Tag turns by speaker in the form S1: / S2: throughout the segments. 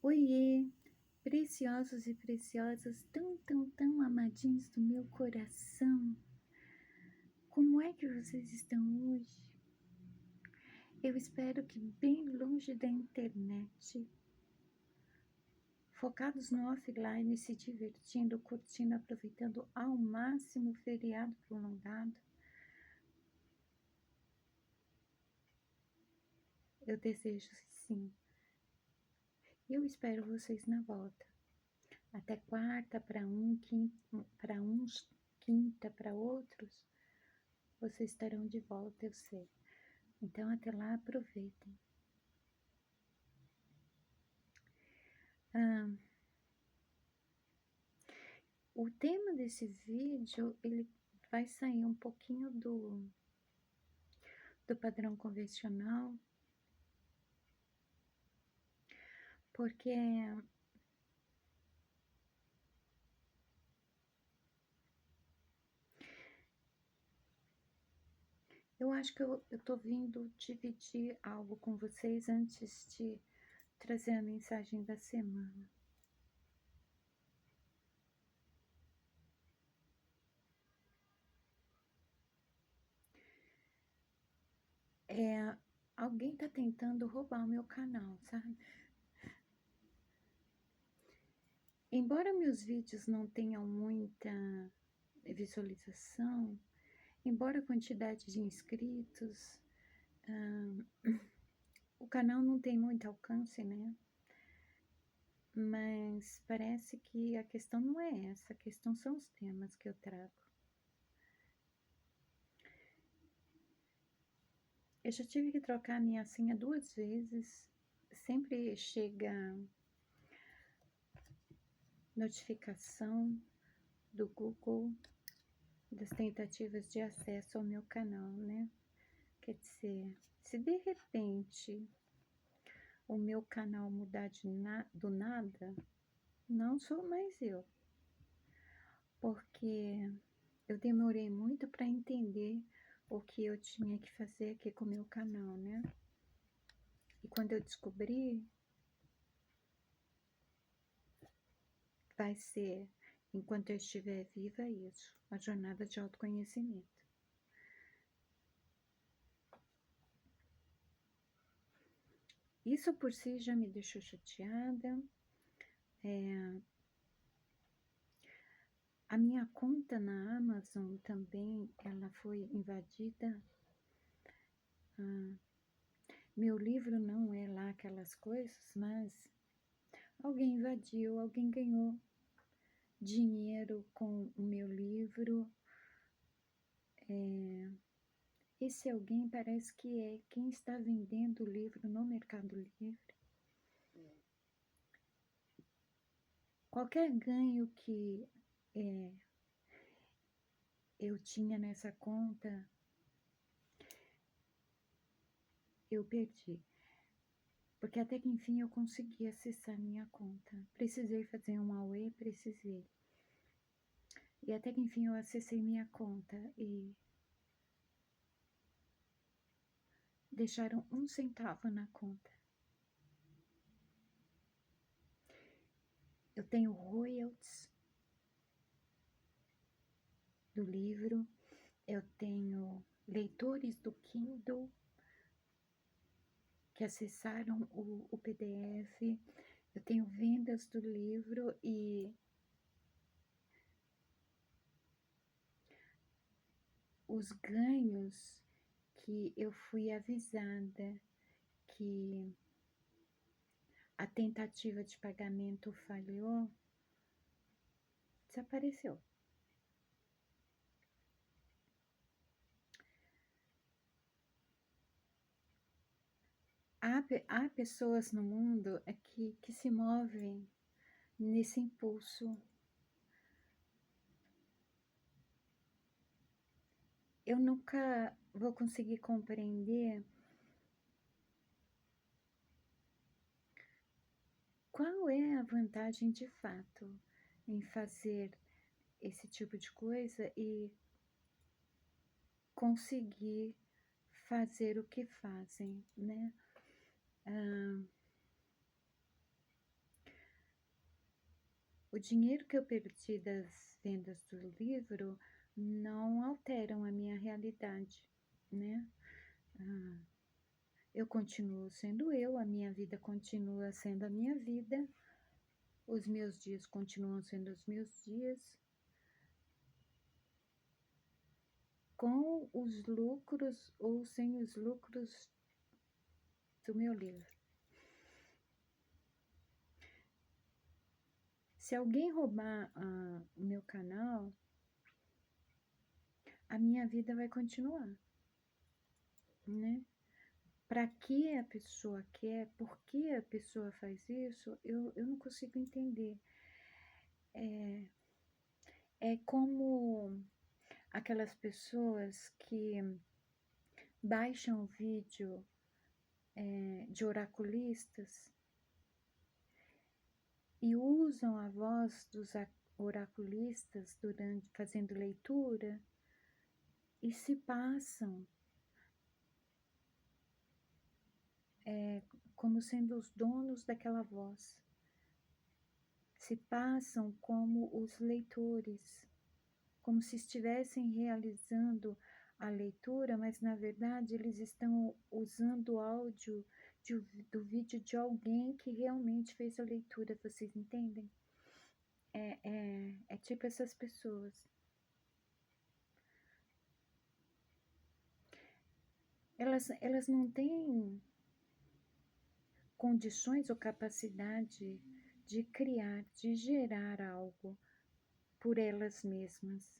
S1: Oiê, preciosos e preciosas, tão amadinhos do meu coração. Como é que vocês estão hoje? Eu espero que bem longe da internet, focados no offline, se divertindo, curtindo, aproveitando ao máximo o feriado prolongado. Eu desejo sim. Eu espero vocês na volta. Até quarta para uns, quinta para outros, vocês estarão de volta, eu sei. Então, até lá, aproveitem. O tema desse vídeo, ele vai sair um pouquinho do padrão convencional, porque eu acho que eu tô vindo dividir algo com vocês antes de trazer a mensagem da semana. Alguém tá tentando roubar o meu canal, sabe? Embora meus vídeos não tenham muita visualização, embora a quantidade de inscritos, o canal não tem muito alcance, né? Mas parece que a questão não é essa, a questão são os temas que eu trago. Eu já tive que trocar a minha senha 2 vezes, sempre chega notificação do Google das tentativas de acesso ao meu canal, né? Quer dizer, se de repente o meu canal mudar do nada, não sou mais eu, porque eu demorei muito para entender o que eu tinha que fazer aqui com o meu canal, né? E quando eu descobri, vai ser, enquanto eu estiver viva, isso, a jornada de autoconhecimento. Isso por si já me deixou chateada. A minha conta na Amazon também, ela foi invadida. Meu livro não é lá aquelas coisas, mas alguém invadiu, alguém ganhou dinheiro com o meu livro. Esse alguém parece que é quem está vendendo o livro no Mercado Livre. Qualquer ganho que eu tinha nessa conta, eu perdi. Porque até que enfim eu consegui acessar minha conta. Precisei fazer um AUE, precisei. E até que enfim eu acessei minha conta e deixaram 1 centavo na conta. Eu tenho royalties do livro, eu tenho leitores do Kindle que acessaram o PDF, eu tenho vendas do livro e os ganhos que eu fui avisada que a tentativa de pagamento falhou, desapareceu. Há pessoas no mundo que se movem nesse impulso. Eu nunca vou conseguir compreender qual é a vantagem de fato em fazer esse tipo de coisa e conseguir fazer o que fazem, né? O dinheiro que eu perdi das vendas do livro não alteram a minha realidade, né? Eu continuo sendo eu, a minha vida continua sendo a minha vida, os meus dias continuam sendo os meus dias, com os lucros ou sem os lucros do meu livro. Se alguém roubar o meu canal, a minha vida vai continuar, né? Para que a pessoa quer, por que a pessoa faz isso, eu não consigo entender. É como aquelas pessoas que baixam vídeo de oraculistas e usam a voz dos oraculistas fazendo leitura e se passam como sendo os donos daquela voz. Se passam como os leitores, como se estivessem realizando a leitura, mas na verdade eles estão usando o áudio do vídeo de alguém que realmente fez a leitura, vocês entendem? É tipo essas pessoas. Elas não têm condições ou capacidade de criar, de gerar algo por elas mesmas.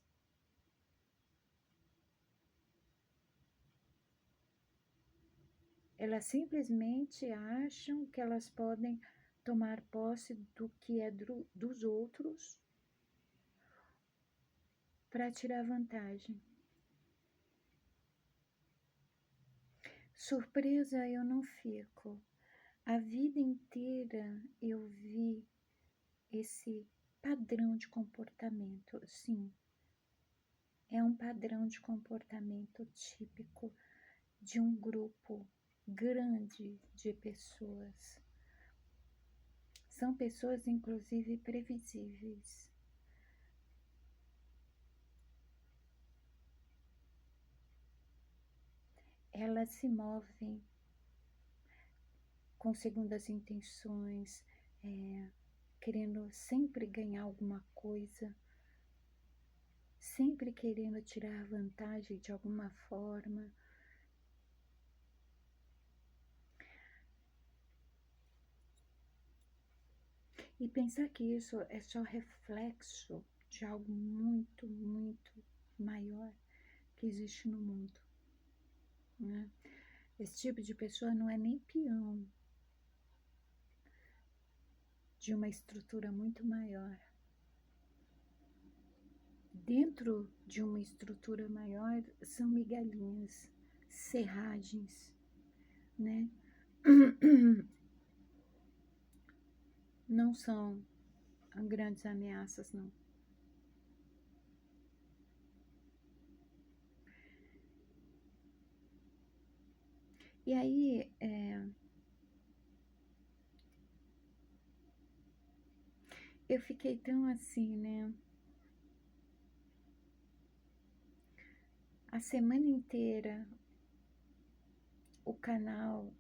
S1: Elas simplesmente acham que elas podem tomar posse do que é dos outros para tirar vantagem. Surpresa eu não fico. A vida inteira eu vi esse padrão de comportamento, sim. É um padrão de comportamento típico de um grupo grande de pessoas. São pessoas, inclusive, previsíveis. Elas se movem com segundas intenções, querendo sempre ganhar alguma coisa, sempre querendo tirar vantagem de alguma forma. E pensar que isso é só reflexo de algo muito, muito maior que existe no mundo, né? Esse tipo de pessoa não é nem peão de uma estrutura muito maior. Dentro de uma estrutura maior são migalhinhas, serragens, né? Não são grandes ameaças, não. E aí, eu fiquei tão assim, né? A semana inteira, o canal,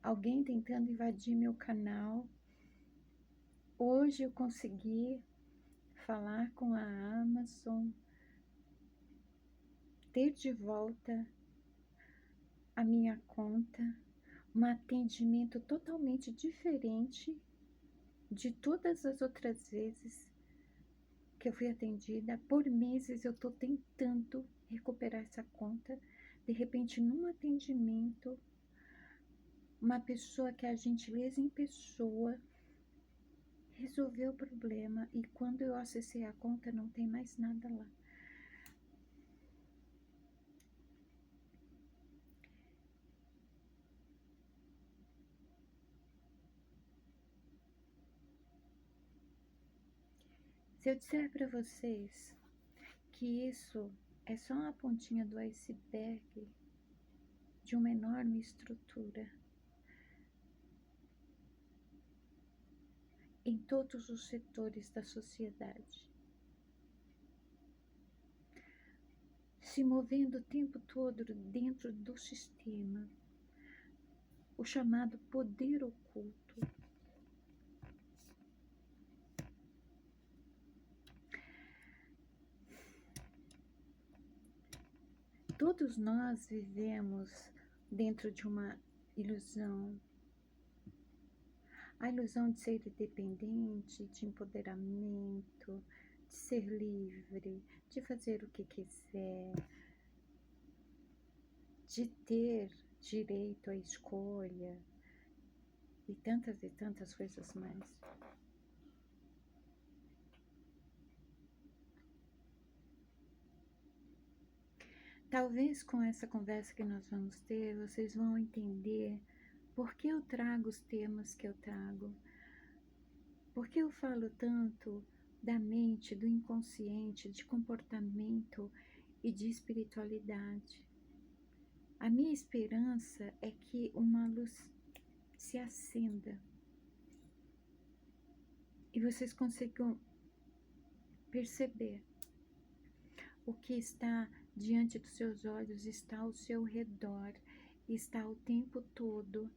S1: alguém tentando invadir meu canal. Hoje eu consegui falar com a Amazon, ter de volta a minha conta, um atendimento totalmente diferente de todas as outras vezes que eu fui atendida. Por meses eu estou tentando recuperar essa conta. De repente, num atendimento, uma pessoa que é a gentileza em pessoa resolveu o problema, e quando eu acessei a conta não tem mais nada lá. Se eu disser para vocês que isso é só uma pontinha do iceberg de uma enorme estrutura, em todos os setores da sociedade, se movendo o tempo todo dentro do sistema, o chamado poder oculto. Todos nós vivemos dentro de uma ilusão. A ilusão de ser independente, de empoderamento, de ser livre, de fazer o que quiser, de ter direito à escolha e tantas coisas mais. Talvez com essa conversa que nós vamos ter, vocês vão entender por que eu trago os temas que eu trago, por que eu falo tanto da mente, do inconsciente, de comportamento e de espiritualidade. A minha esperança é que uma luz se acenda e vocês consigam perceber o que está diante dos seus olhos, está ao seu redor, está o tempo todo.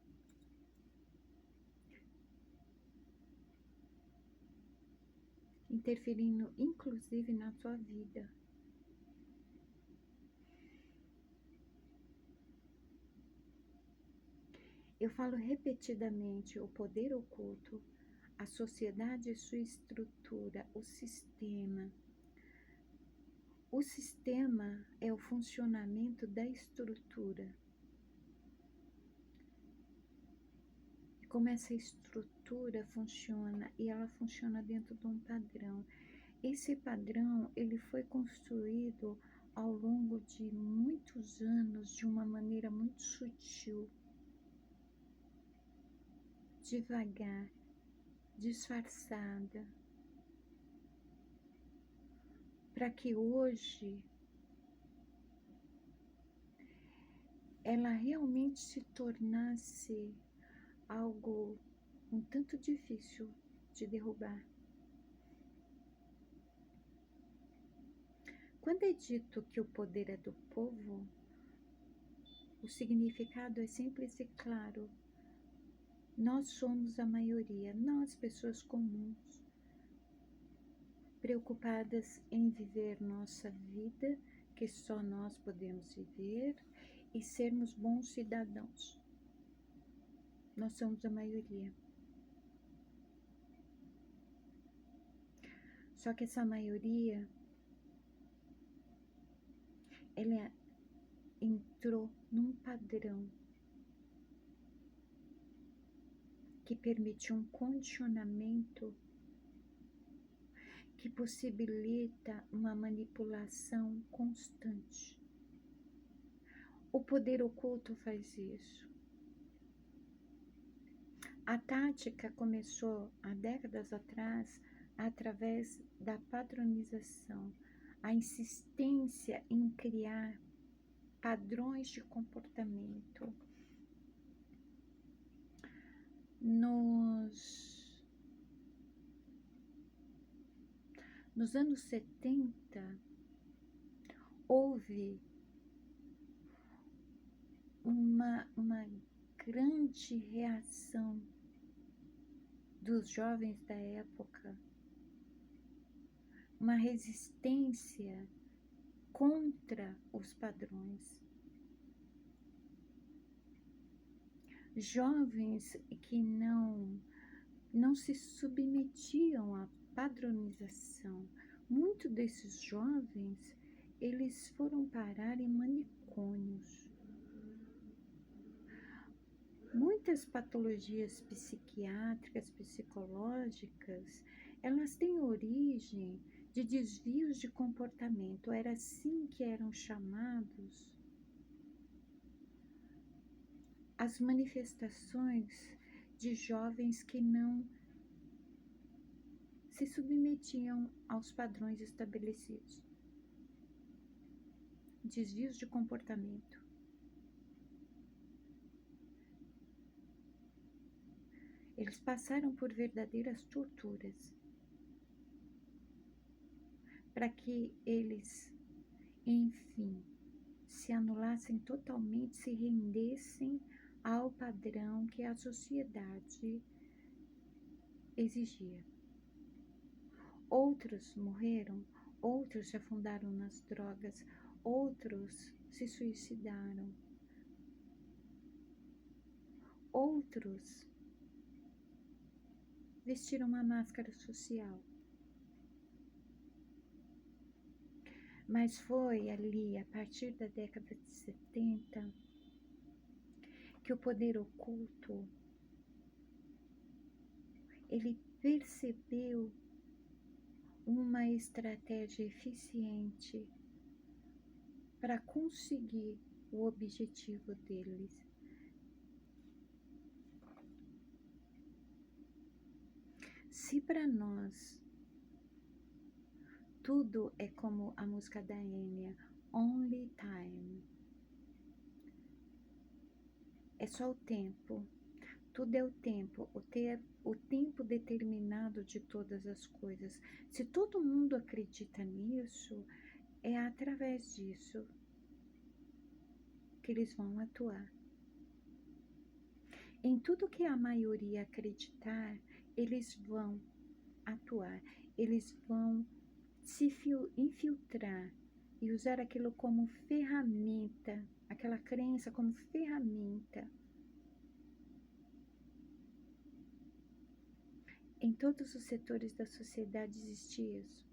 S1: Interferindo inclusive na sua vida. Eu falo repetidamente: o poder oculto, a sociedade e sua estrutura, o sistema. O sistema é o funcionamento da estrutura. E como essa estrutura funciona, e ela funciona dentro de um padrão. Esse padrão, ele foi construído ao longo de muitos anos de uma maneira muito sutil, devagar, disfarçada, para que hoje ela realmente se tornasse algo um tanto difícil de derrubar. Quando é dito que o poder é do povo, o significado é simples e claro. Nós somos a maioria, nós, pessoas comuns, preocupadas em viver nossa vida, que só nós podemos viver, e sermos bons cidadãos. Nós somos a maioria. Só que essa maioria, ela entrou num padrão que permite um condicionamento que possibilita uma manipulação constante. O poder oculto faz isso. A tática começou há décadas atrás através da padronização, a insistência em criar padrões de comportamento. Nos anos 70, houve uma grande reação dos jovens da época, uma resistência contra os padrões. Jovens que não se submetiam à padronização. Muitos desses jovens, eles foram parar em manicômios. Muitas patologias psiquiátricas, psicológicas, elas têm origem de desvios de comportamento. Era assim que eram chamados as manifestações de jovens que não se submetiam aos padrões estabelecidos. Desvios de comportamento. Eles passaram por verdadeiras torturas para que eles, enfim, se anulassem totalmente, se rendessem ao padrão que a sociedade exigia. Outros morreram, outros se afundaram nas drogas, outros se suicidaram, outros vestiram uma máscara social. Mas foi ali, a partir da década de 70, que o poder oculto, ele percebeu uma estratégia eficiente para conseguir o objetivo deles. Se para nós tudo é como a música da Enya, Only Time, é só o tempo, tudo é o tempo, o tempo determinado de todas as coisas. Se todo mundo acredita nisso, é através disso que eles vão atuar. Em tudo que a maioria acreditar, eles vão atuar, eles vão se infiltrar e usar aquilo como ferramenta, aquela crença como ferramenta. Em todos os setores da sociedade existe isso.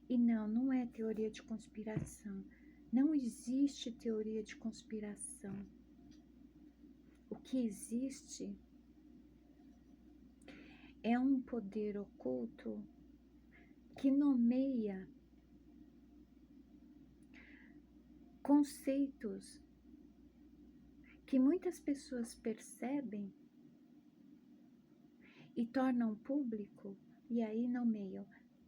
S1: E não é teoria de conspiração. Não existe teoria de conspiração. O que existe é um poder oculto que nomeia conceitos que muitas pessoas percebem e tornam público, e aí nomeiam.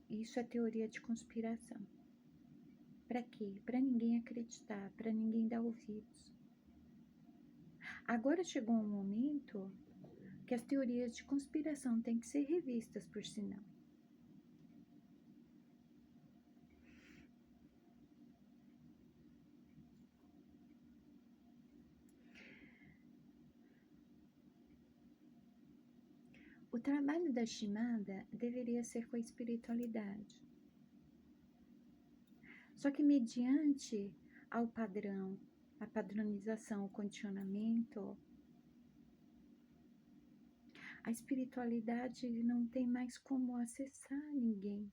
S1: Isso é teoria de conspiração. Para quê? Para ninguém acreditar, para ninguém dar ouvidos. Agora chegou um momento que as teorias de conspiração têm que ser revistas, por sinal. O trabalho da Shimada deveria ser com a espiritualidade. Só que mediante ao padrão, a padronização, o condicionamento, a espiritualidade não tem mais como acessar ninguém.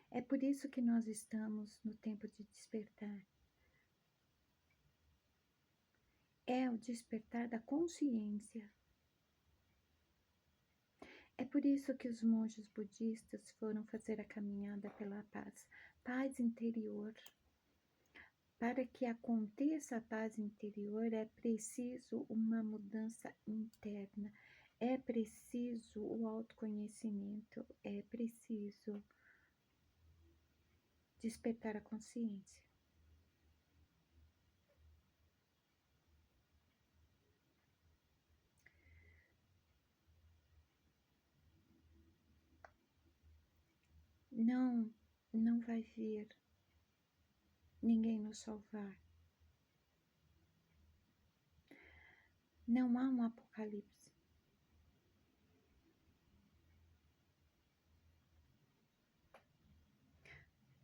S1: É por isso que nós estamos no tempo de despertar. É o despertar da consciência. É por isso que os monges budistas foram fazer a caminhada pela paz, paz interior. Para que aconteça a paz interior, é preciso uma mudança interna, é preciso o autoconhecimento, é preciso despertar a consciência. Não vai vir ninguém nos salvar. Não há um apocalipse.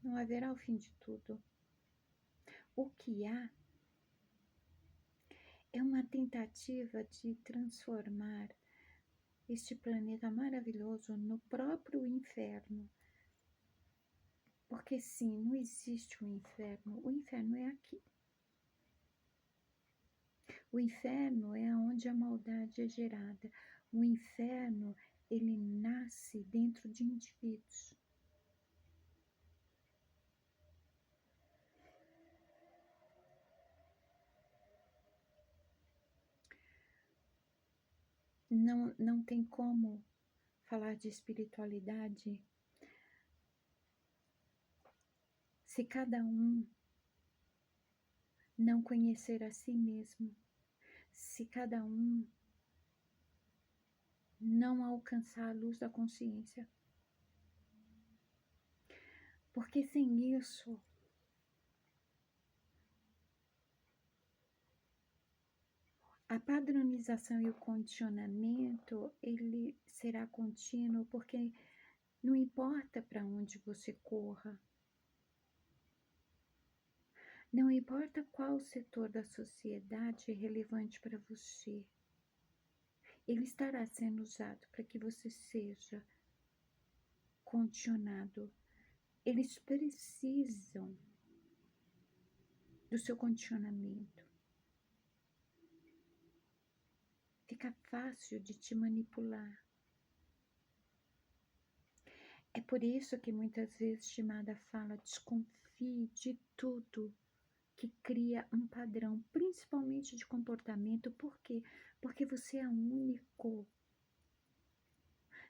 S1: Não haverá o fim de tudo. O que há é uma tentativa de transformar este planeta maravilhoso no próprio inferno. Porque sim, não existe um inferno. O inferno é aqui. O inferno é onde a maldade é gerada. O inferno, ele nasce dentro de indivíduos. Não tem como falar de espiritualidade se cada um não conhecer a si mesmo, se cada um não alcançar a luz da consciência. Porque sem isso, a padronização e o condicionamento, ele será contínuo, porque não importa para onde você corra, não importa qual setor da sociedade é relevante para você, ele estará sendo usado para que você seja condicionado. Eles precisam do seu condicionamento. Fica fácil de te manipular. É por isso que muitas vezes Shimada fala: desconfie de tudo que cria um padrão, principalmente de comportamento. Por quê? Porque você é único.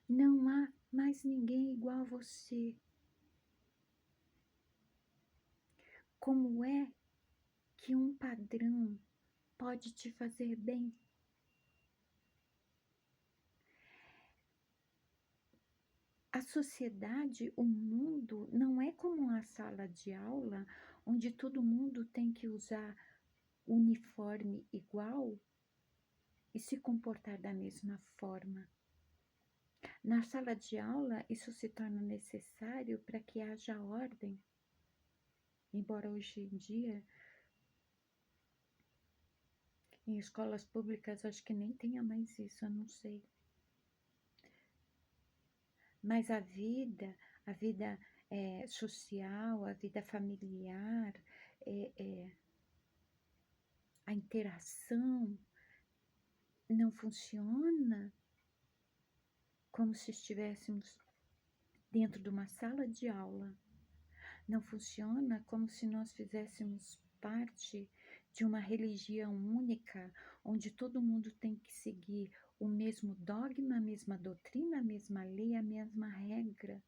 S1: Não há mais ninguém igual a você. Como é que um padrão pode te fazer bem? A sociedade, o mundo, não é como uma sala de aula onde todo mundo tem que usar uniforme igual e se comportar da mesma forma. Na sala de aula, isso se torna necessário para que haja ordem, embora hoje em dia, em escolas públicas, acho que nem tenha mais isso, eu não sei. Mas a vida social, a vida familiar, a interação não funciona como se estivéssemos dentro de uma sala de aula. Não funciona como se nós fizéssemos parte de uma religião única, onde todo mundo tem que seguir o mesmo dogma, a mesma doutrina, a mesma lei, a mesma regra.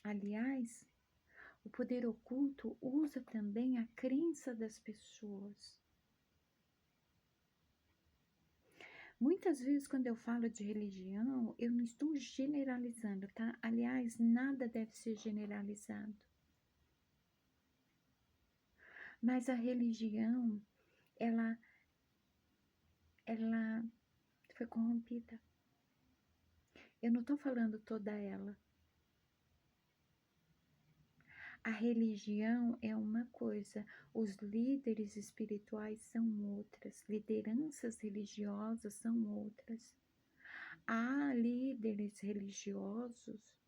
S1: Aliás, o poder oculto usa também a crença das pessoas. Muitas vezes, quando eu falo de religião, eu não estou generalizando, tá? Aliás, nada deve ser generalizado. Mas a religião, ela foi corrompida. Eu não estou falando toda ela. A religião é uma coisa, os líderes espirituais são outras, lideranças religiosas são outras. Há líderes religiosos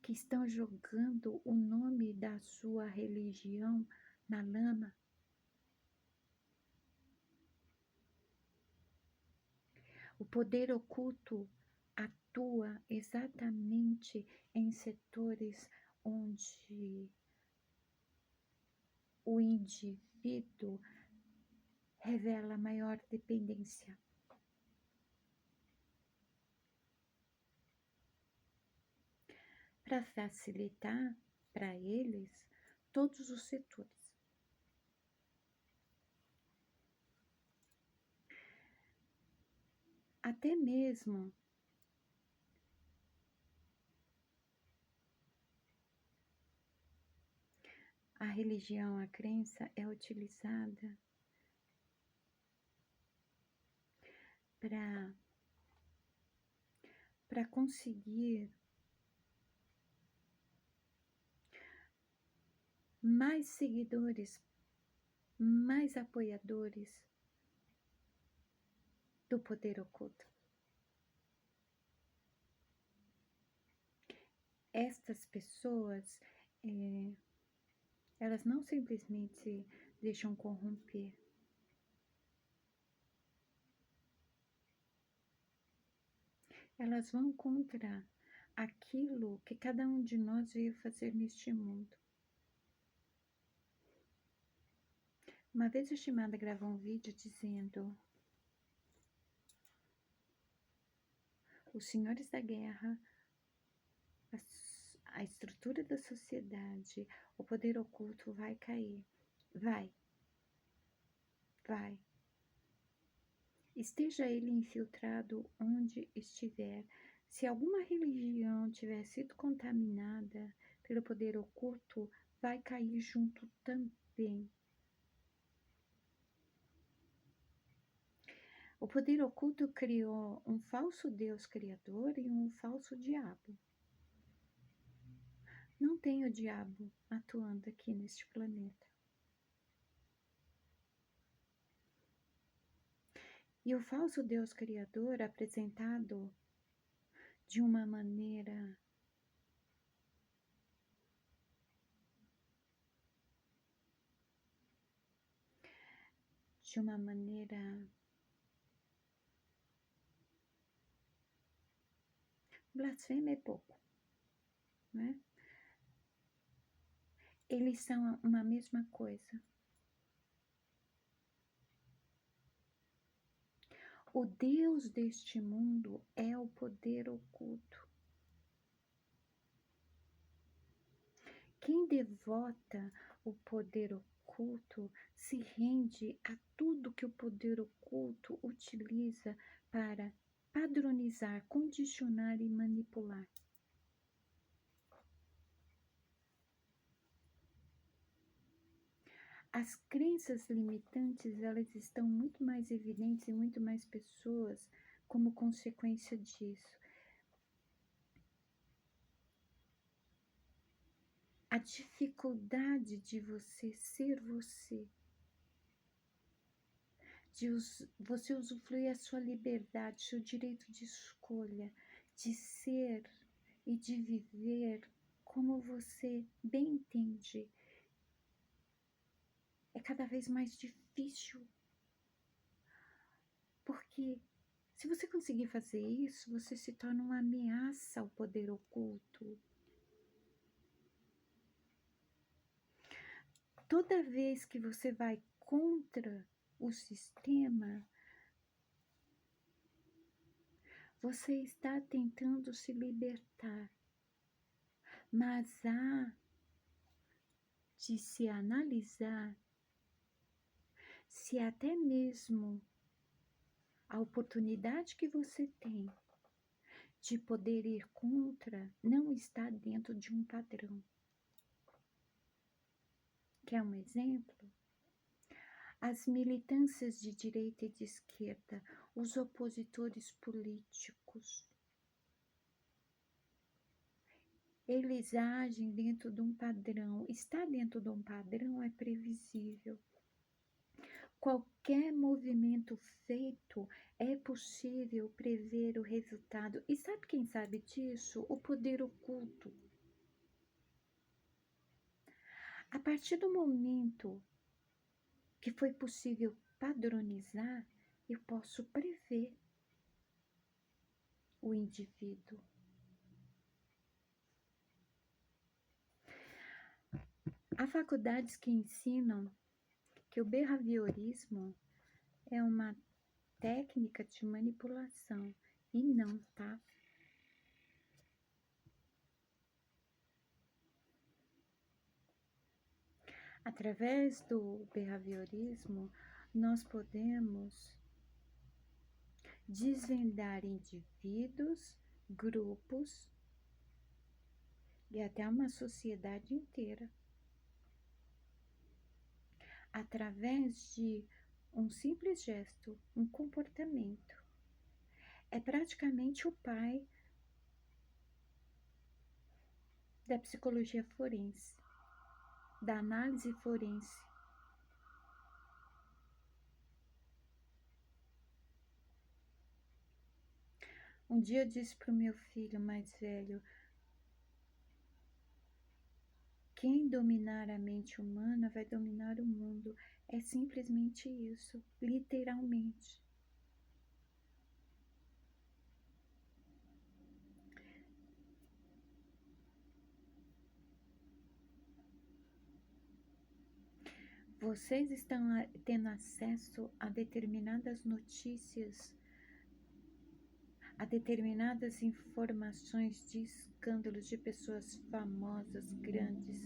S1: que estão jogando o nome da sua religião na lama. O poder oculto atua exatamente em setores onde o indivíduo revela maior dependência. Para facilitar para eles todos os setores. Até mesmo a religião, a crença é utilizada para conseguir mais seguidores, mais apoiadores do poder oculto. Estas pessoas, elas não simplesmente deixam corromper. Elas vão contra aquilo que cada um de nós veio fazer neste mundo. Uma vez a Shimada gravou um vídeo dizendo: os senhores da guerra a estrutura da sociedade, o poder oculto vai cair. Vai. Esteja ele infiltrado onde estiver. Se alguma religião tiver sido contaminada pelo poder oculto, vai cair junto também. O poder oculto criou um falso Deus criador e um falso diabo. Não tem o diabo atuando aqui neste planeta. E o falso Deus criador, apresentado de uma maneira blasfêmia é pouco, né? Eles são uma mesma coisa. O Deus deste mundo é o poder oculto. Quem devota o poder oculto se rende a tudo que o poder oculto utiliza para padronizar, condicionar e manipular. As crenças limitantes, elas estão muito mais evidentes em muito mais pessoas como consequência disso. A dificuldade de você ser você, de você usufruir a sua liberdade, seu direito de escolha, de ser e de viver como você bem entende, é cada vez mais difícil. Porque se você conseguir fazer isso, você se torna uma ameaça ao poder oculto. Toda vez que você vai contra o sistema, você está tentando se libertar. Mas há de se analisar se até mesmo a oportunidade que você tem de poder ir contra não está dentro de um padrão. Quer um exemplo? As militâncias de direita e de esquerda, os opositores políticos, eles agem dentro de um padrão. Estar dentro de um padrão é previsível. Qualquer movimento feito é possível prever o resultado. E sabe quem sabe disso? O poder oculto. A partir do momento que foi possível padronizar, eu posso prever o indivíduo. Há faculdades que ensinam que o behaviorismo é uma técnica de manipulação e não, tá? Através do behaviorismo, nós podemos desvendar indivíduos, grupos e até uma sociedade inteira. Através de um simples gesto, um comportamento. É praticamente o pai da psicologia forense, da análise forense. Um dia eu disse para o meu filho mais velho: quem dominar a mente humana vai dominar o mundo. É simplesmente isso, literalmente. Vocês estão tendo acesso a determinadas notícias a determinadas informações de escândalos de pessoas famosas, grandes,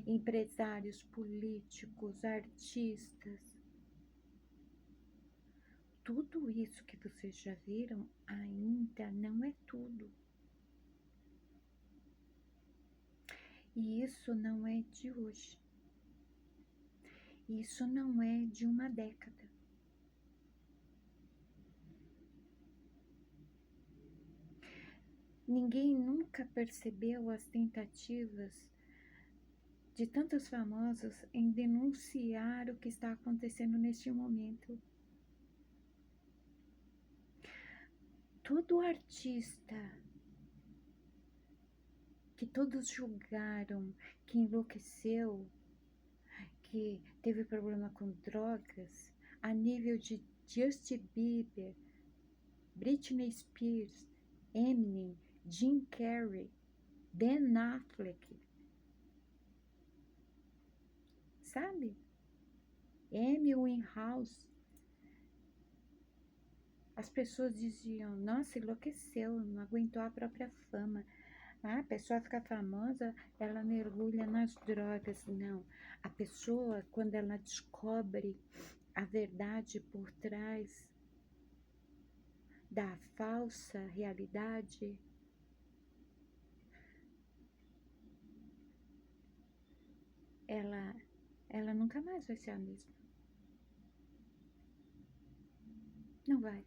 S1: empresários, políticos, artistas. Tudo isso que vocês já viram ainda não é tudo. E isso não é de hoje. Isso não é de uma década. Ninguém nunca percebeu as tentativas de tantos famosos em denunciar o que está acontecendo neste momento. Todo artista que todos julgaram, que enlouqueceu, que teve problema com drogas, a nível de Justin Bieber, Britney Spears, Eminem, Jim Carrey, Ben Affleck, sabe? Amy Winehouse. As pessoas diziam, nossa, enlouqueceu, não aguentou a própria fama. Ah, a pessoa fica famosa, ela mergulha nas drogas. Não, a pessoa, quando ela descobre a verdade por trás da falsa realidade, ela nunca mais vai ser a mesma. Não vai.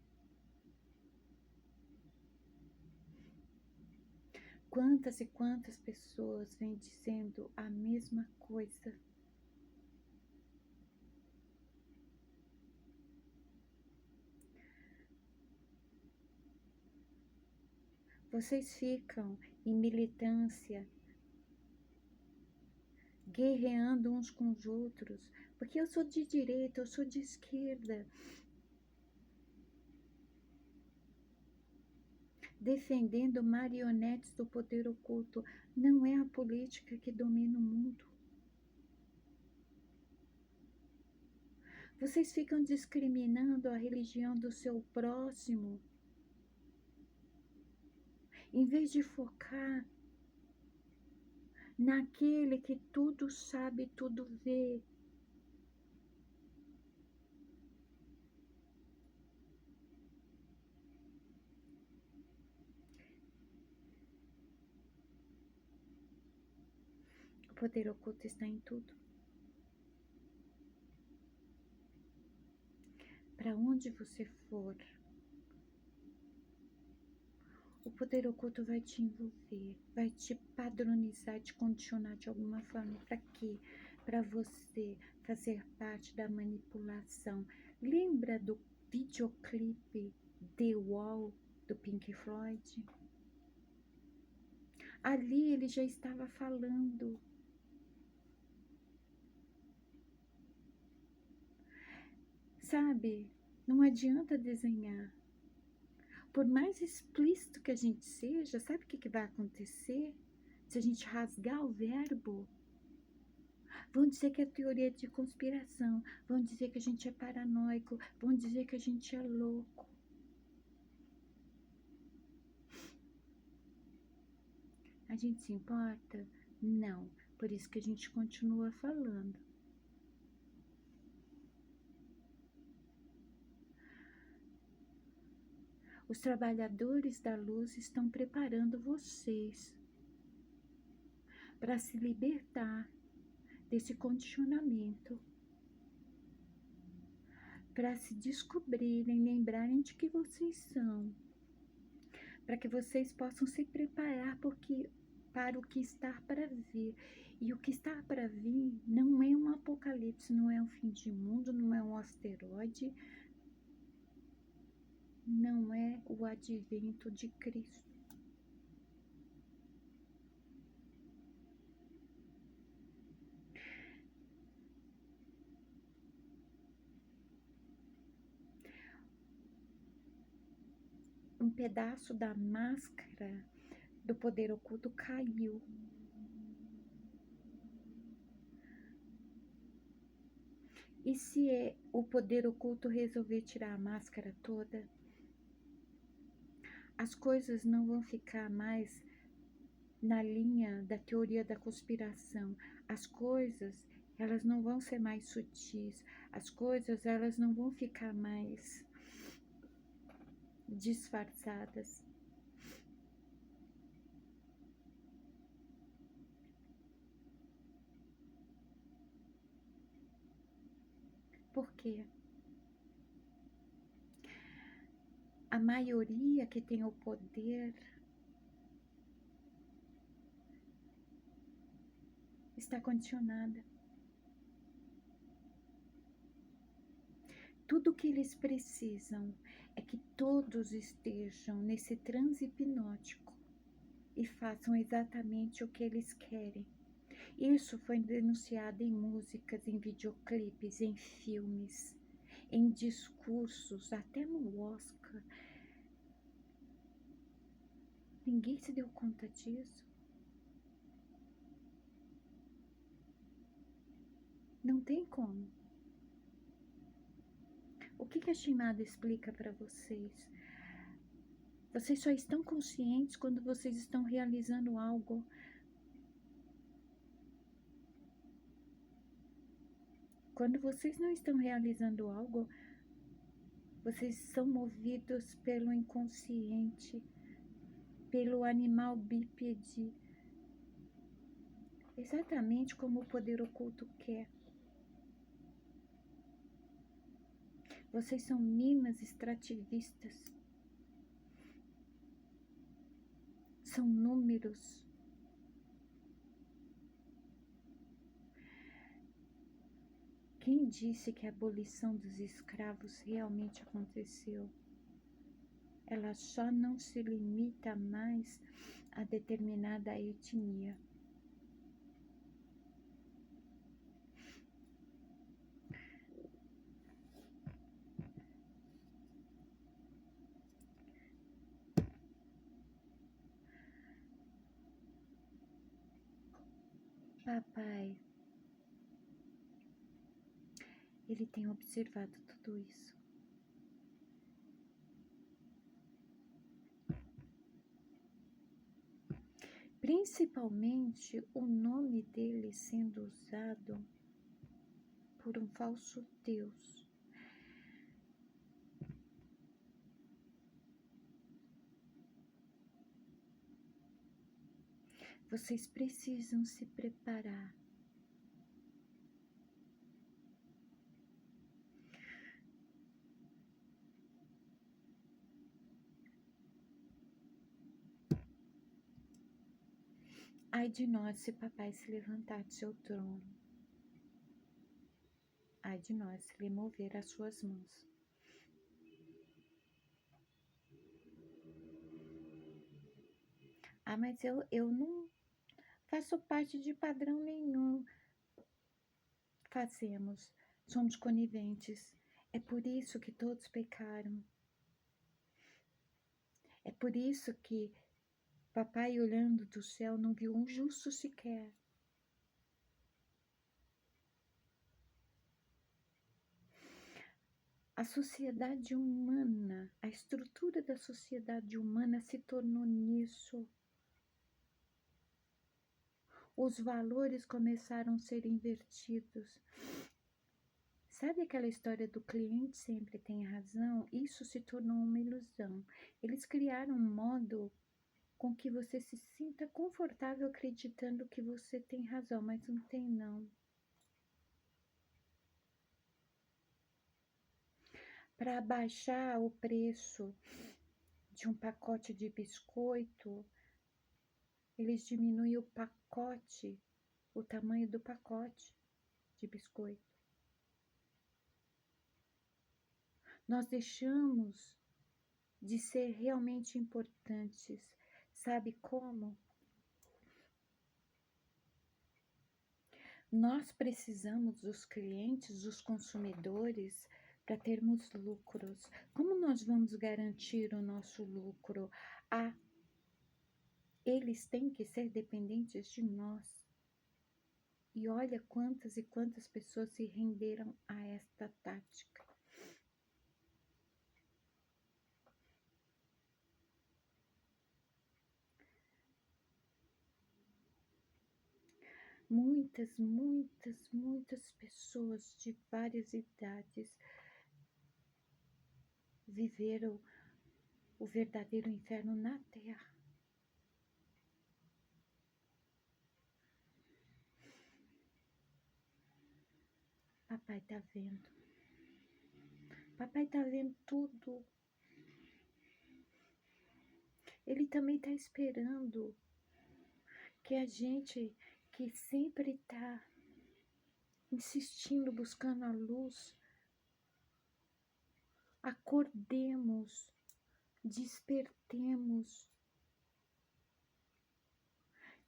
S1: Quantas e quantas pessoas vêm dizendo a mesma coisa? Vocês ficam em militância, guerreando uns com os outros, porque eu sou de direita, eu sou de esquerda, defendendo marionetes do poder oculto. Não é a política que domina o mundo. Vocês ficam discriminando a religião do seu próximo, em vez de focar naquele que tudo sabe, tudo vê. O poder oculto está em tudo. Para onde você for, o poder oculto vai te envolver, vai te padronizar, te condicionar de alguma forma. Para quê? Para você fazer parte da manipulação. Lembra do videoclipe The Wall do Pink Floyd? Ali ele já estava falando. Sabe, não adianta desenhar. Por mais explícito que a gente seja, sabe o que vai acontecer? Se a gente rasgar o verbo, vão dizer que é teoria de conspiração, vão dizer que a gente é paranoico, vão dizer que a gente é louco. A gente se importa? Não. Por isso que a gente continua falando. Os trabalhadores da luz estão preparando vocês para se libertar desse condicionamento, para se descobrirem, lembrarem de que vocês são, para que vocês possam se preparar para o que está para vir. E o que está para vir não é um apocalipse, não é um fim de mundo, não é um asteroide, não é o advento de Cristo. Um pedaço da máscara do poder oculto caiu. E se o poder oculto resolver tirar a máscara toda? As coisas não vão ficar mais na linha da teoria da conspiração. As coisas, elas não vão ser mais sutis. As coisas, elas não vão ficar mais disfarçadas. Por quê? A maioria que tem o poder está condicionada. Tudo que eles precisam é que todos estejam nesse transe hipnótico e façam exatamente o que eles querem. Isso foi denunciado em músicas, em videoclipes, em filmes, em discursos, até no Oscar. Ninguém se deu conta disso. Não tem como. O que a Shimada explica para vocês? Vocês só estão conscientes quando vocês estão realizando algo. Quando vocês não estão realizando algo, vocês são movidos pelo inconsciente, pelo animal bípede, exatamente como o poder oculto quer. Vocês são minas extrativistas. São números. Quem disse que a abolição dos escravos realmente aconteceu? Ela só não se limita mais a determinada etnia. Papai, ele tem observado tudo isso. Principalmente o nome dele sendo usado por um falso Deus. Vocês precisam se preparar. Ai de nós se papai se levantar de seu trono. Ai de nós se lhe mover as suas mãos. Ah, mas eu não faço parte de padrão nenhum. Fazemos, somos coniventes. É por isso que todos pecaram. É por isso que papai, olhando do céu, não viu um justo sequer. A sociedade humana, a estrutura da sociedade humana se tornou nisso. Os valores começaram a ser invertidos. Sabe aquela história do cliente sempre tem razão? Isso se tornou uma ilusão. Eles criaram um modo com que você se sinta confortável acreditando que você tem razão, mas não tem não. Para abaixar o preço de um pacote de biscoito, eles diminuem o pacote, o tamanho do pacote de biscoito. Nós deixamos de ser realmente importantes. Sabe como? Nós precisamos dos clientes, dos consumidores, para termos lucros. Como nós vamos garantir o nosso lucro? Eles têm que ser dependentes de nós. E olha quantas e quantas pessoas se renderam a esta tática. muitas pessoas de várias idades viveram o verdadeiro inferno na Terra. Papai tá vendo. Papai tá vendo tudo. Ele também tá esperando que a gente que sempre tá insistindo, buscando a luz, acordemos, despertemos,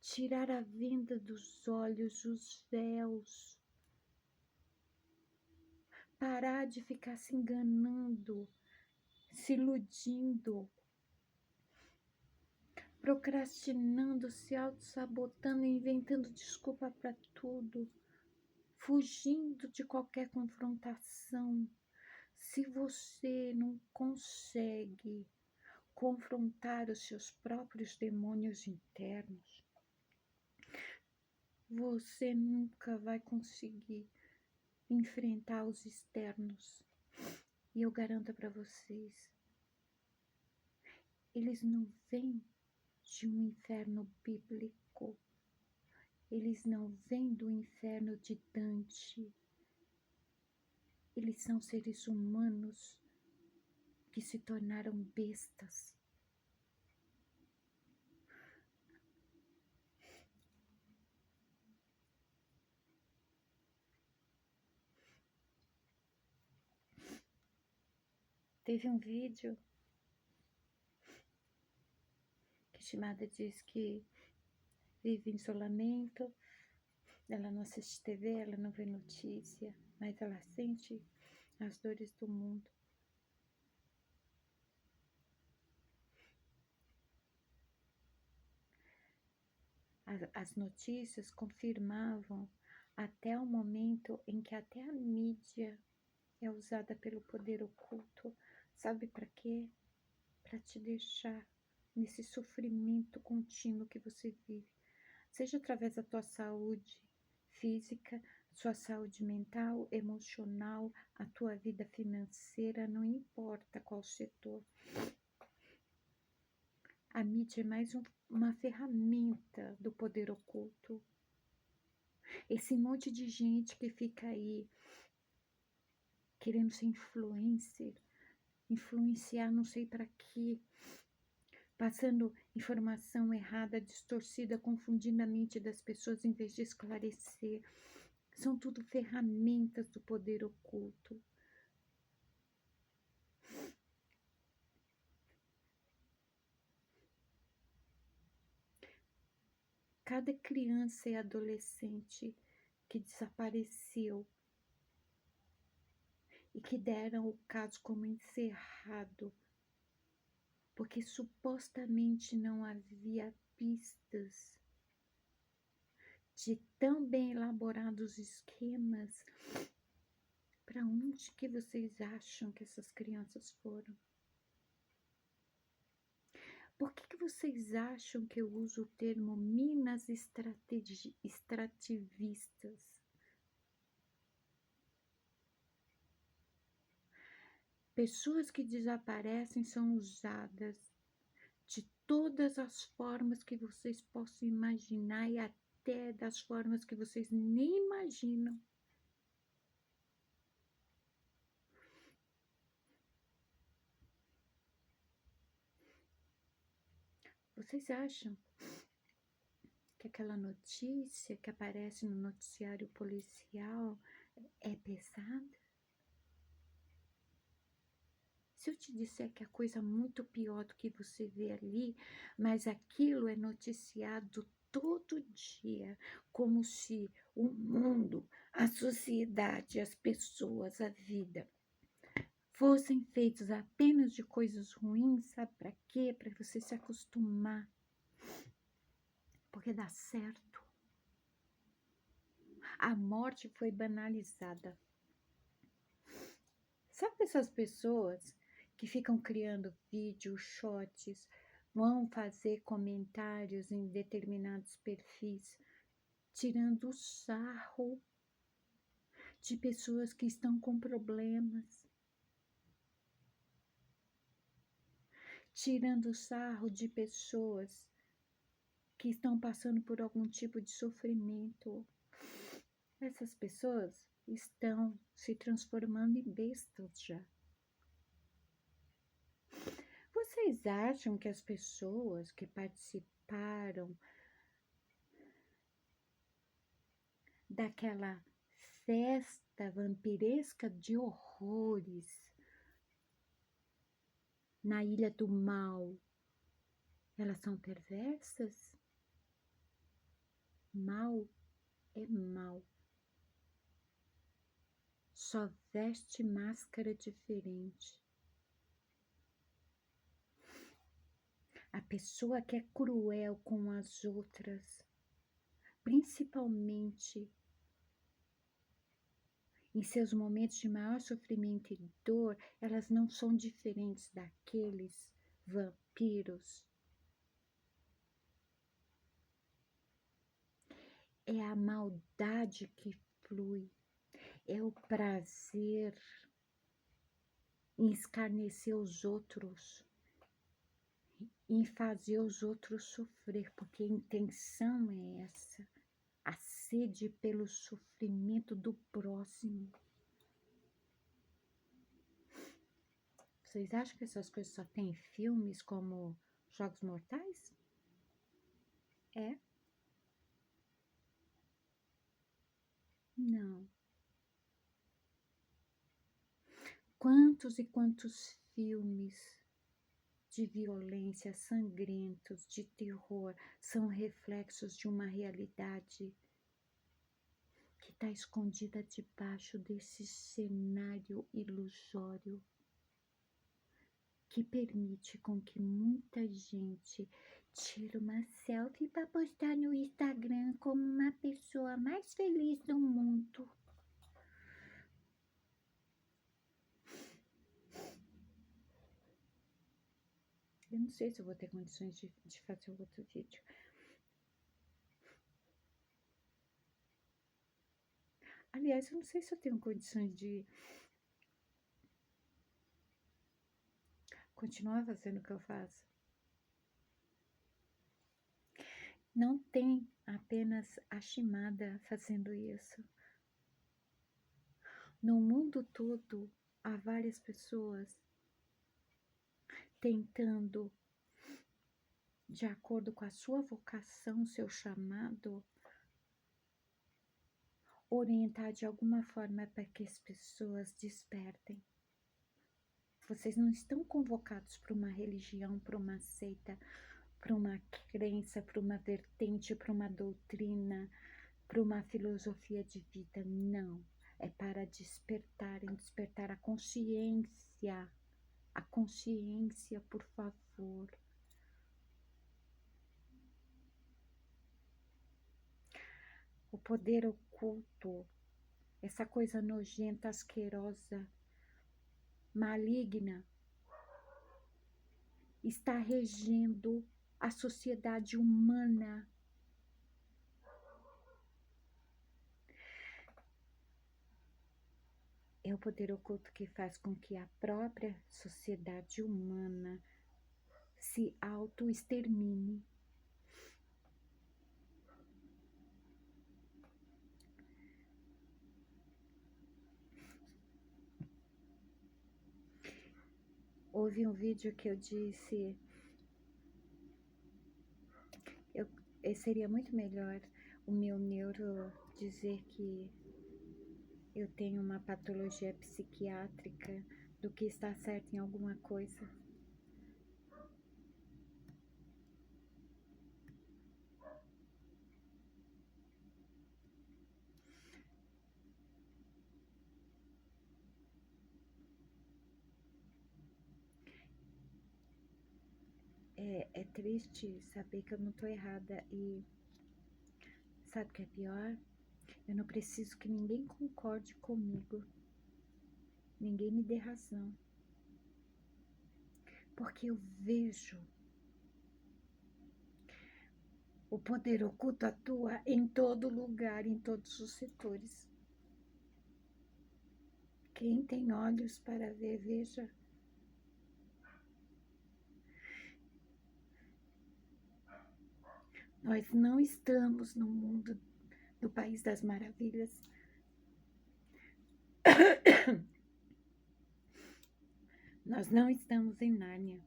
S1: tirar a venda dos olhos, os véus, parar de ficar se enganando, se iludindo, procrastinando, se auto-sabotando, inventando desculpa para tudo, fugindo de qualquer confrontação. Se você não consegue confrontar os seus próprios demônios internos, você nunca vai conseguir enfrentar os externos. E eu garanto para vocês, eles não vêm de um inferno bíblico, eles não vêm do inferno de Dante, eles são seres humanos que se tornaram bestas. Teve um vídeo que a Shimada diz que vive em isolamento, ela não assiste TV, ela não vê notícia, mas ela sente as dores do mundo. As notícias confirmavam até o momento em que até a mídia é usada pelo poder oculto. Sabe para quê? Para te deixar nesse sofrimento contínuo que você vive. Seja através da tua saúde física, sua saúde mental, emocional, a tua vida financeira, não importa qual setor. A mídia é mais uma ferramenta do poder oculto. Esse monte de gente que fica aí querendo ser influencer, influenciar não sei para quê, passando informação errada, distorcida, confundindo a mente das pessoas em vez de esclarecer. São tudo ferramentas do poder oculto. Cada criança e adolescente que desapareceu e que deram o caso como encerrado, porque supostamente não havia pistas de tão bem elaborados esquemas. Para onde que vocês acham que essas crianças foram? Por que vocês acham que eu uso o termo minas extrativistas? Pessoas que desaparecem são usadas de todas as formas que vocês possam imaginar e até das formas que vocês nem imaginam. Vocês acham que aquela notícia que aparece no noticiário policial é pesada? Se eu te disser que é coisa muito pior do que você vê ali, mas aquilo é noticiado todo dia, como se o mundo, a sociedade, as pessoas, a vida fossem feitos apenas de coisas ruins, sabe para quê? Para você se acostumar, porque dá certo. A morte foi banalizada. Sabe essas pessoas que ficam criando vídeos, shorts, vão fazer comentários em determinados perfis tirando sarro de pessoas que estão com problemas, tirando sarro de pessoas que estão passando por algum tipo de sofrimento. Essas pessoas estão se transformando em bestas já. Vocês acham que as pessoas que participaram daquela festa vampiresca de horrores na Ilha do Mal, elas são perversas? Mal é mal. Só veste máscara diferente. A pessoa que é cruel com as outras, principalmente em seus momentos de maior sofrimento e dor, elas não são diferentes daqueles vampiros. É a maldade que flui, é o prazer em escarnecer os outros, em fazer os outros sofrer, porque a intenção é essa, a sede pelo sofrimento do próximo. Vocês acham que essas coisas só tem em filmes como Jogos Mortais? É? Não. Quantos e quantos filmes de violência, sangrentos, de terror, são reflexos de uma realidade que está escondida debaixo desse cenário ilusório, que permite com que muita gente tire uma selfie para postar no Instagram como uma pessoa mais feliz do mundo. Eu não sei se eu vou ter condições de fazer outro vídeo. Aliás, eu não sei se eu tenho condições de continuar fazendo o que eu faço. Não tem apenas a Shimada fazendo isso. No mundo todo, há várias pessoas tentando, de acordo com a sua vocação, seu chamado, orientar de alguma forma para que as pessoas despertem. Vocês não estão convocados para uma religião, para uma seita, para uma crença, para uma vertente, para uma doutrina, para uma filosofia de vida. Não. É para despertar a consciência. A consciência, por favor. O poder oculto, essa coisa nojenta, asquerosa, maligna, está regendo a sociedade humana. É o poder oculto que faz com que a própria sociedade humana se auto-extermine. Houve um vídeo que eu disse, seria muito melhor o meu neuro dizer que eu tenho uma patologia psiquiátrica do que estar certo em alguma coisa. É triste saber que eu não estou errada e sabe o que é pior? Eu não preciso que ninguém concorde comigo, ninguém me dê razão, porque eu vejo O poder oculto atua em todo lugar, em todos os setores. Quem tem olhos para ver, veja. Nós não estamos no mundo do País das Maravilhas. Nós não estamos em Nárnia.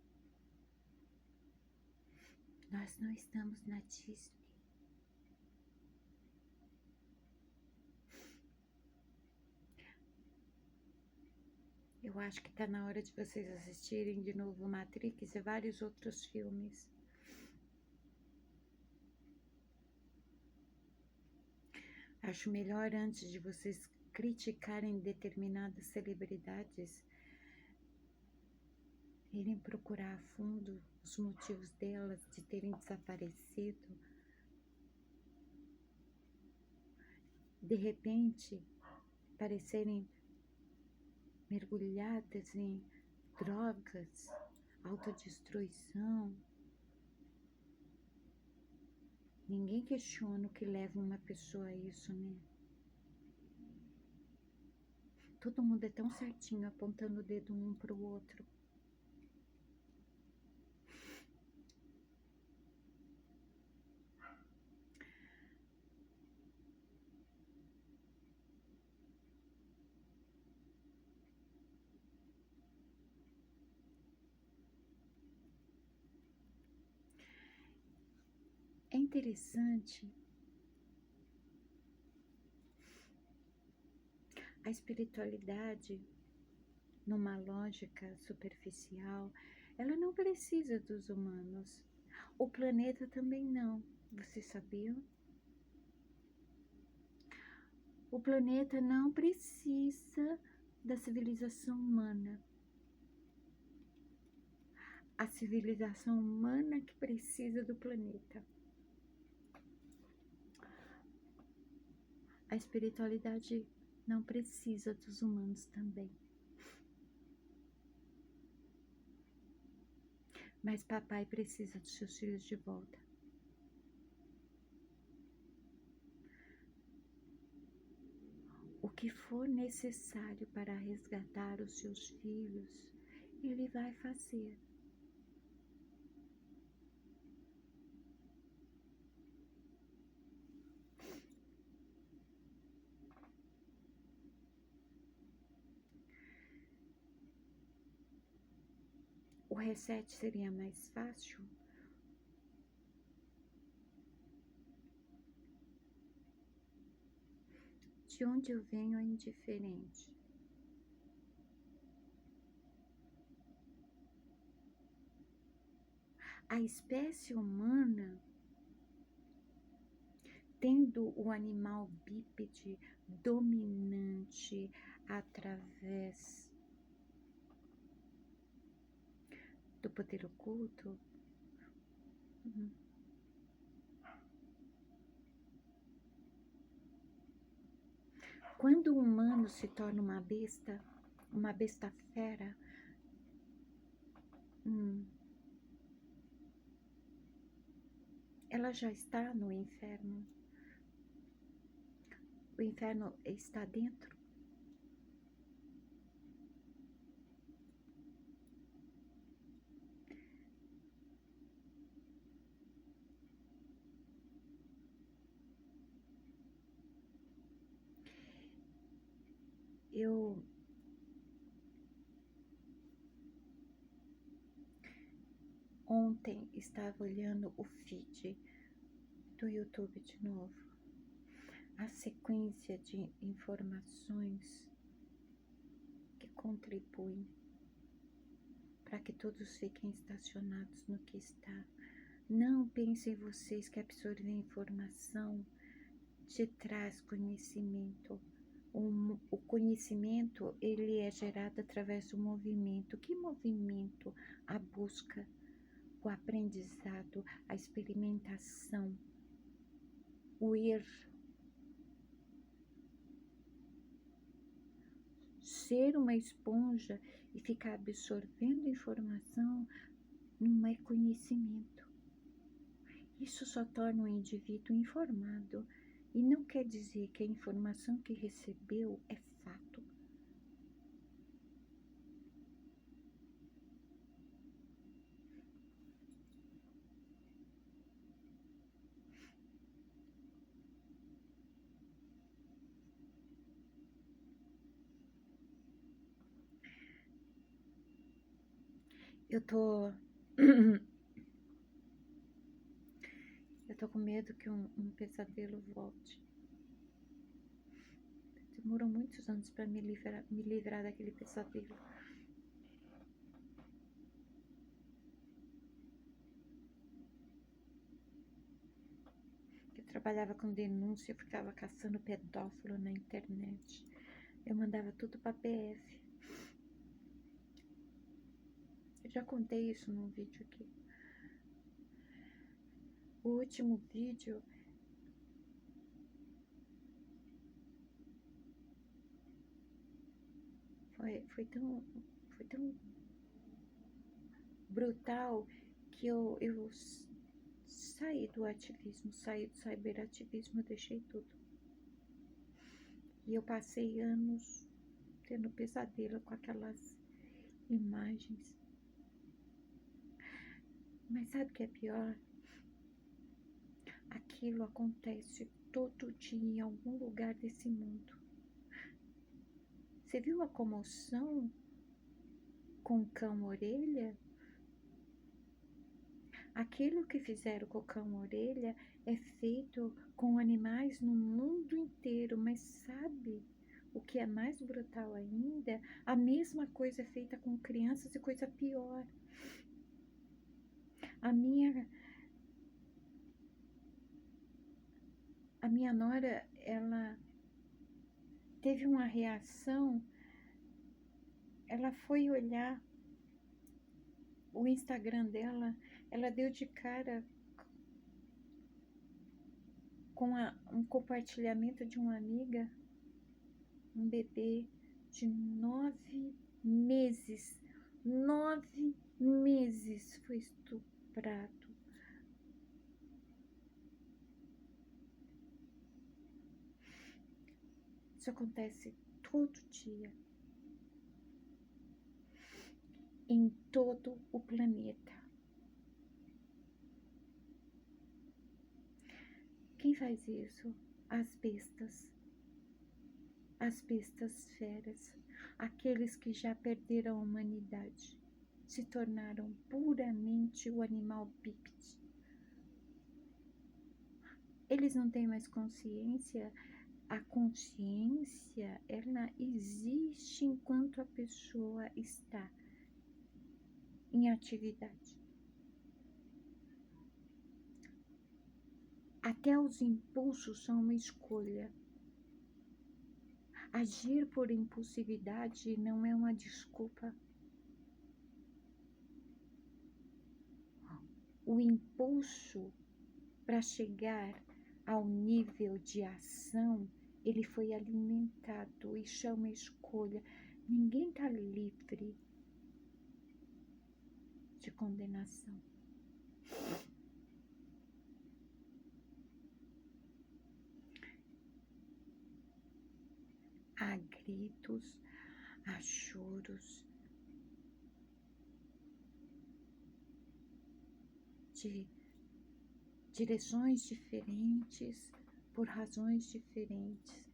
S1: Nós não estamos na Disney. Eu acho que está na hora de vocês assistirem de novo Matrix e vários outros filmes. Acho melhor, antes de vocês criticarem determinadas celebridades, irem procurar a fundo os motivos delas de terem desaparecido. De repente, parecerem mergulhadas em drogas, autodestruição. Ninguém questiona o que leva uma pessoa a isso, né? Todo mundo é tão certinho, apontando o dedo um para o outro. É interessante a espiritualidade, numa lógica superficial, ela não precisa dos humanos. O planeta também não. Vocês sabiam? O planeta não precisa da civilização humana. A civilização humana que precisa do planeta. A espiritualidade não precisa dos humanos também. Mas papai precisa dos seus filhos de volta. O que for necessário para resgatar os seus filhos, ele vai fazer. O reset seria mais fácil? De onde eu venho é indiferente. A espécie humana, tendo o animal bípede dominante através do poder oculto, quando o humano se torna uma besta fera, ela já está no inferno. O inferno está dentro. Eu ontem estava olhando o feed do YouTube de novo. A sequência de informações que contribuem para que todos fiquem estacionados no que está. Não pensem vocês que absorver informação te traz conhecimento. O conhecimento, ele é gerado através do movimento. Que movimento? A busca, o aprendizado, a experimentação, o ir. Ser uma esponja e ficar absorvendo informação não é conhecimento. Isso só torna o indivíduo informado e não quer dizer que a informação que recebeu é fato. Eu tô eu tô com medo que um pesadelo volte. Demorou muitos anos para me livrar daquele pesadelo. Eu trabalhava com denúncia, eu ficava caçando pedófilo na internet. Eu mandava tudo para PF. Eu já contei isso num vídeo aqui. O último vídeo foi tão brutal que eu saí do ativismo, saí do cyberativismo, eu deixei tudo. E eu passei anos tendo pesadelo com aquelas imagens. Mas sabe o que é pior? Aquilo acontece todo dia em algum lugar desse mundo. Você viu a comoção com o cão-orelha? Aquilo que fizeram com o cão-orelha é feito com animais no mundo inteiro, mas sabe o que é mais brutal ainda? A mesma coisa é feita com crianças e coisa pior. A minha nora, ela teve uma reação, ela foi olhar o Instagram dela, ela deu de cara com um compartilhamento de uma amiga, um bebê de 9 meses. 9 meses foi estuprado. Isso acontece todo dia, em todo o planeta. Quem faz isso? As bestas feras, aqueles que já perderam a humanidade, se tornaram puramente o animal bípede. Eles não têm mais consciência. A consciência, ela existe enquanto a pessoa está em atividade. Até os impulsos são uma escolha. Agir por impulsividade não é uma desculpa. O impulso para chegar ao nível de ação, ele foi alimentado. Isso é uma escolha. Ninguém está livre de condenação. Há gritos, há choros de direções diferentes, por razões diferentes.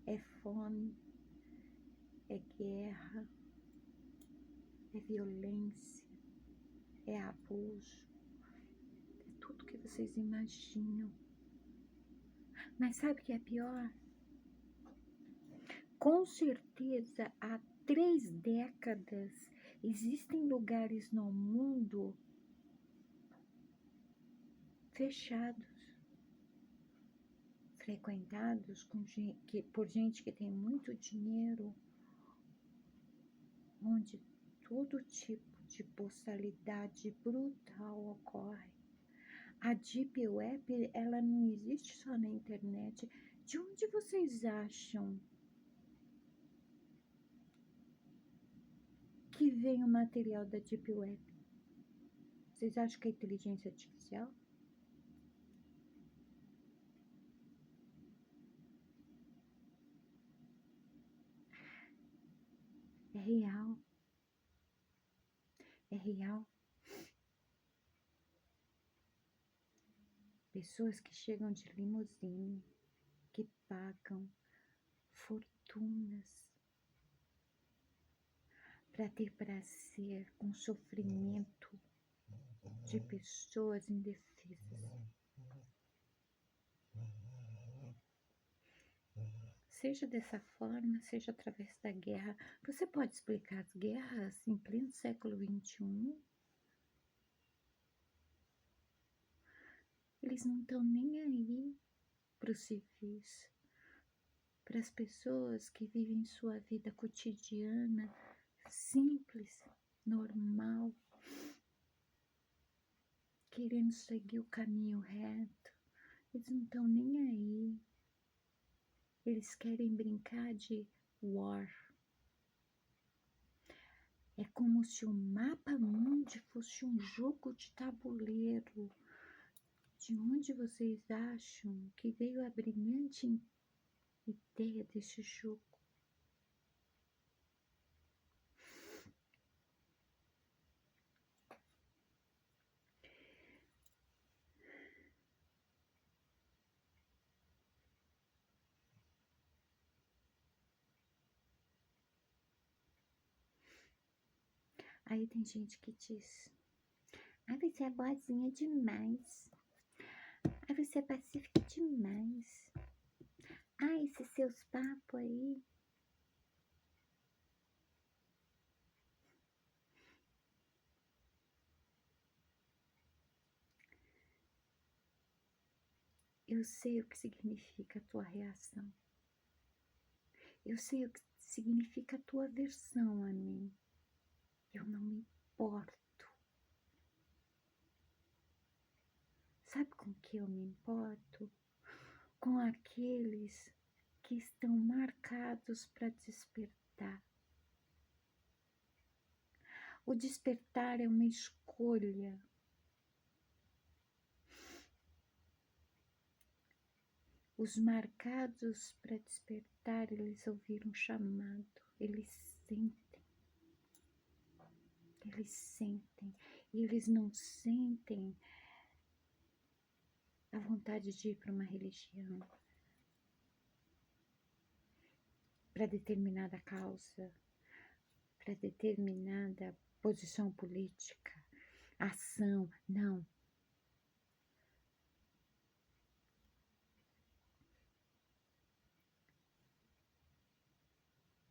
S1: É fome, é guerra, é violência, é abuso, é tudo que vocês imaginam. Mas sabe o que é pior? Com certeza, há 3 décadas, existem lugares no mundo fechados, frequentados por gente que tem muito dinheiro, onde todo tipo de postalidade brutal ocorre. A Deep Web, ela não existe só na internet. De onde vocês acham que vem o material da Deep Web? Vocês acham que é inteligência artificial? É real. É real. Pessoas que chegam de limusine, que pagam fortunas para ter prazer com sofrimento de pessoas indefesas. Seja dessa forma, seja através da guerra. Você pode explicar as guerras em pleno século XXI? Eles não estão nem aí para os civis, para as pessoas que vivem sua vida cotidiana, simples, normal, querendo seguir o caminho reto. Eles não estão nem aí. Eles querem brincar de war. É como se o mapa mundi fosse um jogo de tabuleiro. De onde vocês acham que veio a brilhante ideia desse jogo? Aí tem gente que diz: ai, você é boazinha demais. Ai, você é pacífica demais. Ai, esses seus papos aí. Eu sei o que significa a tua reação. Eu sei o que significa a tua aversão a mim. Eu não me importo. Sabe com que eu me importo? Com aqueles que estão marcados para despertar. O despertar é uma escolha. Os marcados para despertar, eles ouviram um chamado, eles sentem. Eles sentem. E eles não sentem a vontade de ir para uma religião, para determinada causa, para determinada posição política, ação. Não.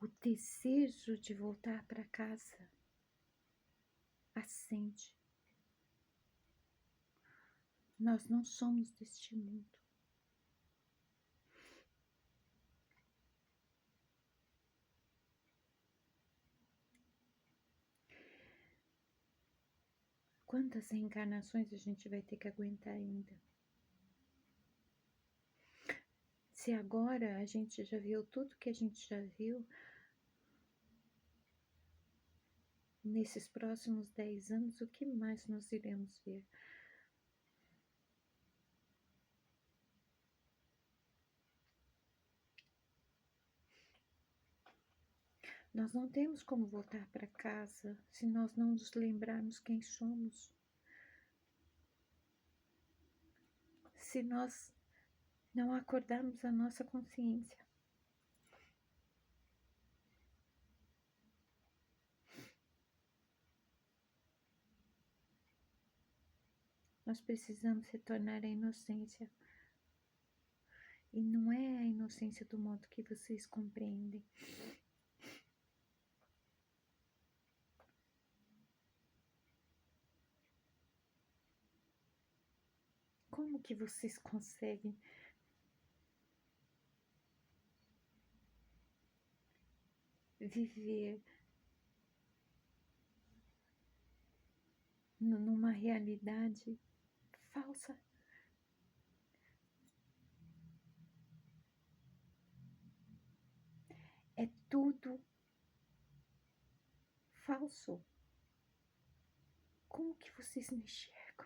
S1: O desejo de voltar para casa acende. Nós não somos deste mundo. Quantas reencarnações a gente vai ter que aguentar ainda? Se agora a gente já viu tudo que a gente já viu, nesses próximos 10 anos, o que mais nós iremos ver? Nós não temos como voltar para casa se nós não nos lembrarmos quem somos. Se nós não acordarmos a nossa consciência. Nós precisamos retornar à inocência. E não é a inocência do modo que vocês compreendem. Como que vocês conseguem viver numa realidade falsa? É tudo falso. Como que vocês não enxergam?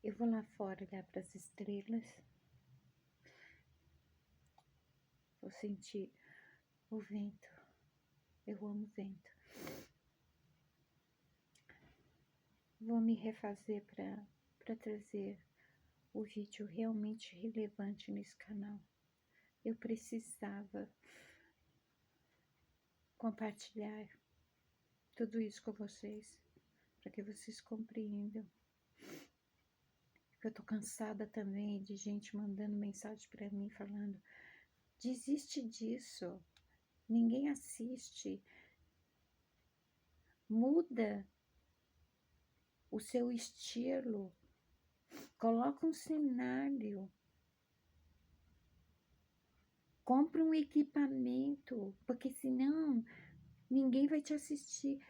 S1: Eu vou lá fora olhar para as estrelas. Vou sentir o vento. Eu amo vento. Vou me refazer para trazer o vídeo realmente relevante nesse canal. Eu precisava compartilhar tudo isso com vocês, para que vocês compreendam. Eu tô cansada também de gente mandando mensagem para mim falando: desiste disso, ninguém assiste, muda o seu estilo, coloca um cenário, compra um equipamento, porque senão ninguém vai te assistir.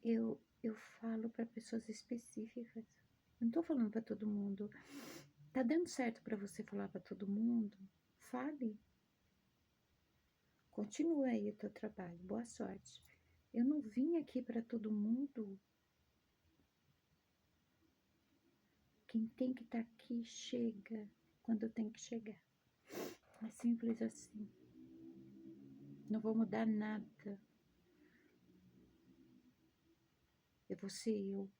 S1: Eu falo para pessoas específicas, não tô falando para todo mundo. Tá dando certo para você falar para todo mundo? Fale. Continua aí o teu trabalho, boa sorte. Eu não vim aqui para todo mundo. Quem tem que estar aqui chega quando tem que chegar. É simples assim. Não vou mudar nada. Eu vou ser eu.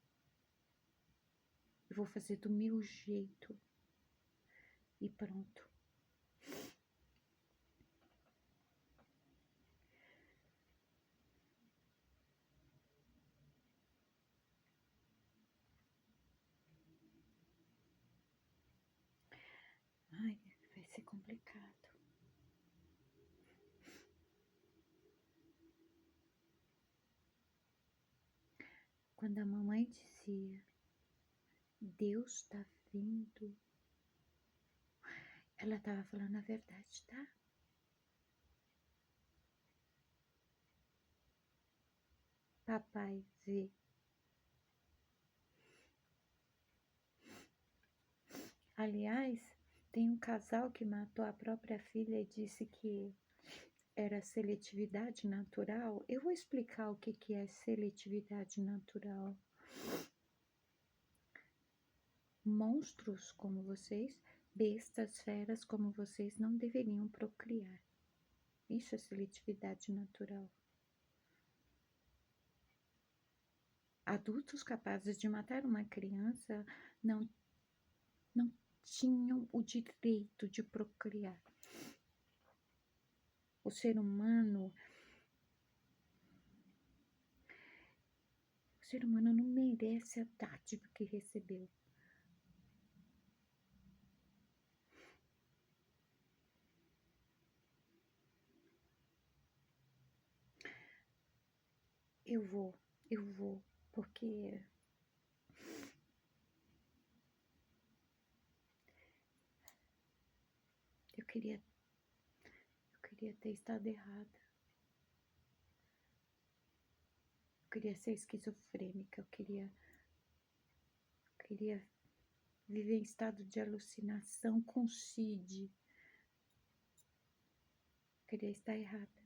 S1: Eu vou fazer do meu jeito. E pronto. Ai, vai ser complicado. Quando a mamãe dizia, Deus está vindo, ela estava falando a verdade, tá? Papai vê. Aliás, tem um casal que matou a própria filha e disse que era seletividade natural. Eu vou explicar o que é seletividade natural. Monstros como vocês, bestas, feras como vocês não deveriam procriar. Isso é seletividade natural. Adultos capazes de matar uma criança não tinham o direito de procriar. O ser humano não merece a dádiva que recebeu. Eu vou, porque eu queria ter estado errada. Eu queria ser esquizofrênica, eu queria viver em estado de alucinação com CID. Eu queria estar errada.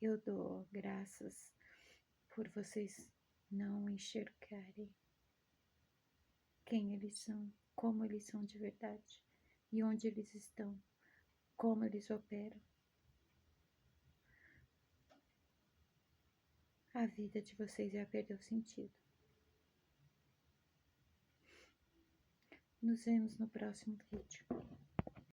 S1: Eu dou graças por vocês não enxergarem quem eles são, como eles são de verdade e onde eles estão, como eles operam. A vida de vocês já perdeu sentido. Nos vemos no próximo vídeo.